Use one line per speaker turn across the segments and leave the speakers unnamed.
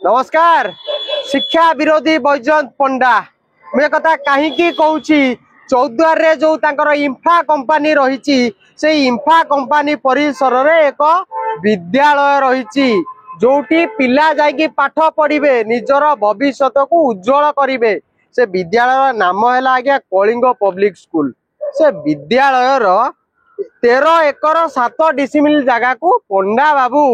नमस्कार। शिक्षा विरोधी बैजयंत पंडा मुझे कथा कहीं कहूँ चौद्वार रे जो इंफा कंपानी रही से इंफा कंपानी परिसर रे एक विद्यालय रही जोटी पिला जाइकी पाठ पढ़े निजर भविष्य को उज्जवल करेंगे। से विद्यालय नाम है आज्ञा कलिंग पब्लिक स्कूल। से विद्यालय 13 एकर 7 डिसिमिल जगह को पंडा बाबू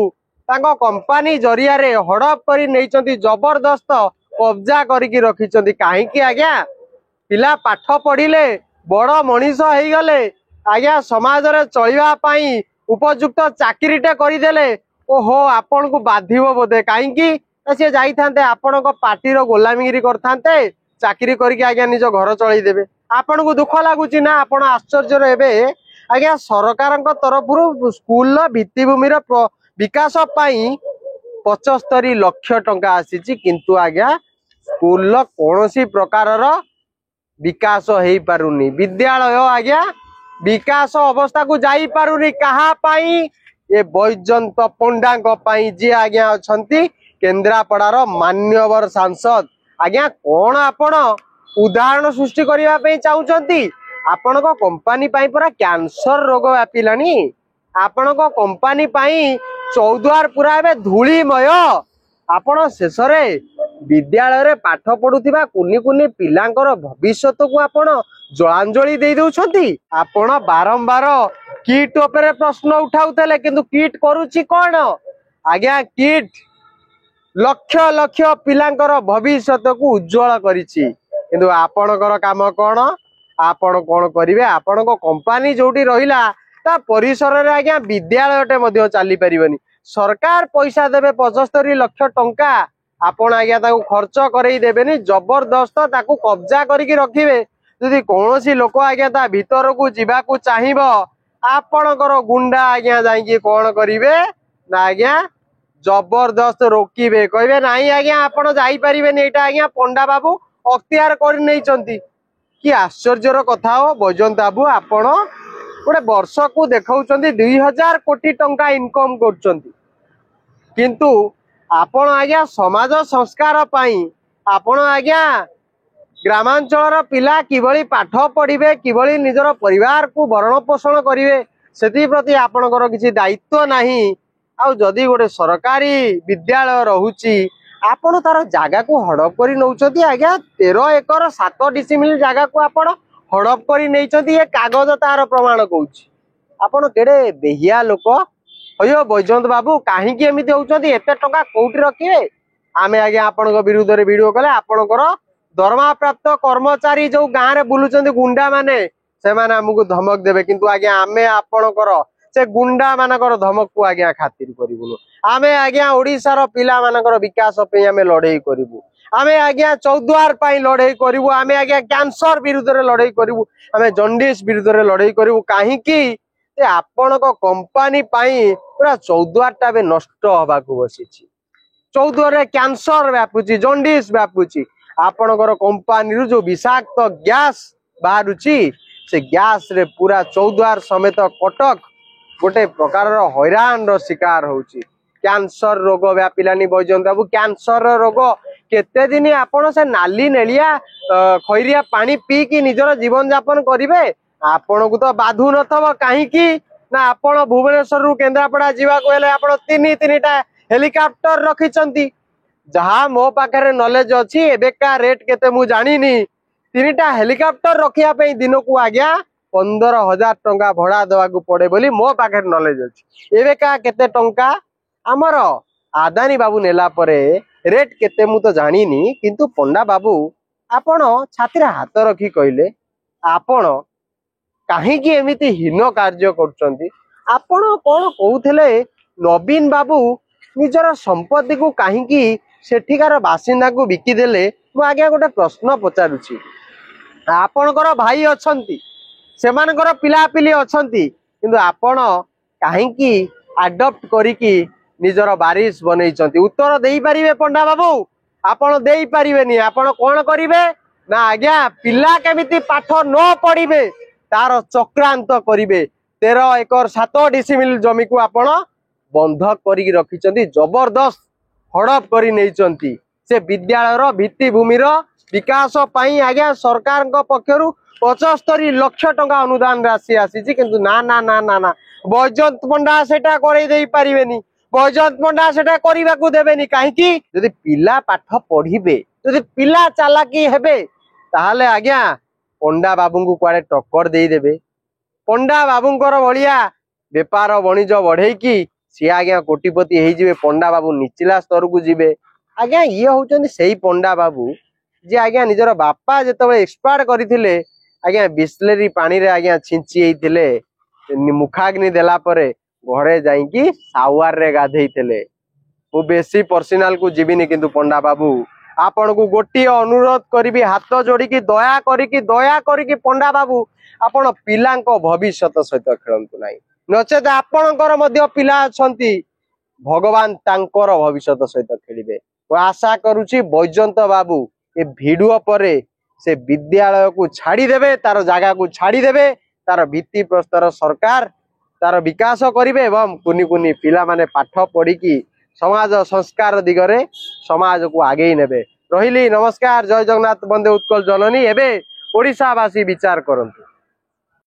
तांको कंपानी जरिया रे हड़प करी नहीं जबरदस्त कब्जा करिकी रखिछंती। काहेकि आज्ञा पिला पाठ पढ़िले बड़ मनीष हो गले आज्ञा समाज रे चलिबा पई उपयुक्त चाकरीटे करदेले। ओहो आपण को बाधिबो बोधे काहेकि से जाई थांते आपण को पार्टी रो गोलामीगिरी करथांते चाकरी करके आज्ञा निज घर चलई देबे। आपण को दुख लागुची ना? आपण आश्चर्य हेबे आज्ञा सरकार तरफ स्कूल भित्तिभूमि विकास पाई 75 लाख टंका आसी किंतु आज्ञा स्कूल कौन सी प्रकार विकास हो पारुनी। विद्यालय आज्ञा विकास अवस्था को जाई पारुनी कहा पाई? ये बैजयंत पंडा जी आज्ञा अछंती केन्द्रापड़ार मान्यवर सांसद। आज्ञा कौन आपण उदाहरण सृष्टि करने चाहूँगी? आपण को कंपानी पाई पूरा कैंसर रोग व्यापिलानी। आपण को कंपानी पाई चौद्वार पूरा ए धूलीमय। आपण शेष विद्यालय रे पाठ पढ़ुवा कुनी कुनी पिलांकर भविष्य को आपण जलांजलि दे दउछंती। आपण बारंबार किट उपरे प्रश्न उठाउतले किंतु किट करूची कौन? आज्ञा किट लक्ष लक्ष पिलांकर भविष्य को उज्जवल करिछि किंतु आपणकर काम कौन? आपण कौन करिवे? आपण को कंपानी जोटी रहिला ता परिसर रे आज्ञा विद्यालयटे मध्य चली परिबनी। सरकार पैसा देबे 75 लाख टंका आपण आज्ञा ताको खर्च करई देबेनी। जबरदस्त ताको कब्जा करिकी रखिबे। यदि कोनोसी लोक आज्ञा ता भीतर को जीवा को चाहिबो आपणकर गुंडा आज्ञा जाइकी कोन करिवे ना आज्ञा जबरदस्त रोकिबे। कहबे नाही आज्ञा आपण जाई परिबेनी। एटा आज्ञा पंडा बाबू अख्तियार कर नैचंती। कि आश्चर्यर कथा हो बैजयंत बाबू। आपण गोटे वर्ष को देखौचंती 2000 कोटी टंका इनकम करचंती किंतु आपण आज्ञा समाज संस्कार पाई आपण आज्ञा ग्रामांचल पिला किभली पाठ पढ़िबे किभली निजर परिवार को भरण पोषण करिवे सेति प्रति आपणकर किछि दायित्व नाही। आ जदि गोटे सरकारी विद्यालय रहुची आपण तार जागा को हड़प करी नौचंती। आज्ञा 13 एकर 7 डिसिमिल जागा को आपण हड़प करी नैचंती। ये कागज तार प्रमाण कहूची। आपण केड़े बेहिया लोक अयो बैजयंत बाबू काहेकि एमिति होउचंती? एते टंका कोउठी रखिबे? आमे आज्ञा आपणक विरुद्ध रे वीडियो कले आपणकर दरमा प्राप्त कर्मचारी जो गाँ रे बुलुचंती गुंडा माने से माने हमकु धमक देबे किंतु आज्ञा आमे आपणकर से गुंडा मानकर धमक को आज्ञा खातिर करिबुनु। आमे आज्ञा ओडिसा पिला मानकर विकास पे आमे लड़ाई करिबु। आमे आज्ञा चौद्वार पाई लड़ाई करिबु। आमे आज्ञा कैंसर विरुद्ध रे लड़ाई करिबु। आमे जंडिस विरुद्ध रे लड़ाई करिबु। काहेकि ते आपणक कंपानी पाई पूरा चौद्वार टा बे नष्ट होबा को बसिछि। चौद्वार रे कैंसर व्यापुछि जंडिस व्यापुछि। आपणकर कंपानी रु जो विषाक्त गैस बाहरुछि से गैस रे पूरा चौद्वार समेत कटक गोटे प्रकार हैरान रो शिकार होउछि। कैंसर रोग व्यापिलानी बैजयंत बाबू। कैंसर रोग केते दिन आपण से नाली नेलिया खैरिया पानी पी की निजर जीवन यापन करिवे? आपण को तो बाधु नथबो काहेकि ना आपण भुवनेश्वर रु केन्द्रापड़ा जीवा को हेले आपण तीन हेलिकॉप्टर रखिचंती। जहा मो पाखरे नॉलेज अछि एबेका रेट केते मु जानिनी 3टा हेलिकॉप्टर रखिया पे दिन को आज्ञा 15,000 टंका भड़ा देवा को पड़े बोली मो पाखरे नॉलेज अछि। एबेका केते टंका आमर आदानी बाबू नेला परे रेट केते मु तो जानिनी किंतु पंडा बाबू आपण छाती हाथ रखी कहले आपण काहेकि एमिति हीन कार्य करचंती? आपण कोन कहउथले नवीन बाबू निजर संपत्ति को काहेकि सेठिकार बासिंदा को बिकी देले? मु आज्ञा गोटे प्रश्न पचारुछि। आपणकर भाई अछंती सेमानकर पिला पिली अछंती किंतु आपण काहेकि अडॉप्ट करिकी निजर बारिश बनैचंती? उत्तर देई परिबे पंडा बाबू? आपण देई परिबेनी। आपण कोन करिवे ना आज्ञा पिला केमिति पाठ न पढ़िबे तार चक्रांत करिवे। 13 एकर 7 डिसिमिल जमी को आपण बंधक करिकी रखिचंती। जबरदस्त हड़प करी नेइचंती से विद्यालय भित्तिभूमि विकास पाई आज्ञा सरकार पक्षर 75 लाख टंका अनुदान राशि आसी किंतु ना ना ना ना ना बैजयंत पंडा सेटा करे दे पारिबेनी बैजयंत पंडा सेटा करबा को देबेनी काहेकि यदि पिला पाठ पढ़िबे यदि पिला चालाकी हेबे ताहाले आज्ञा पंडा बाबू को कुआडे टक्कर दे देबे पंडा बाबूंकर भलिया बेपार वाणिज्य बढ़ेकी सी आज्ञा कोटिपति हो जिवे पंडा बाबू निचिला स्तर को जिवे आज्ञा ये होचंदी सेही पंडा बाबू जे आज्ञा निजर बापा जेतबे एक्सपायर करथिले आज्ञा बिस्लेरी पानी रे आज्ञा छिंची हेतिले मुखाग्नि देला परे घरे जाईकी सावार रे गाधेइथिले मु बेसी पर्सनल को जीविनी किंतु पंडा बाबू आपण को गोटी अनुरोध करी हाथ जोड़ी दया करी पंडा बाबू आपण पिलांको भविष्यत सहित खेलंतु नाही नचेत आपणकर मध्य पिला अछंती भगवान तांकर भविष्यत सहित खेलिबे आशा करूची बैजयंत बाबू ए वीडियो परे से विद्यालय को छाड़ी देबे तार जगह को छाड़ी देबे तार भित्ति प्रस्तर सरकार तार विकास करिवे एवं कुनी कुनी पिला माने पाठ पढ़ी की समाज संस्कार दिगरे समाज को आगे नेबे रहिली नमस्कार जय जगन्नाथ बंदे उत्कल जननी एबे ओडिशावासी विचार करंतु।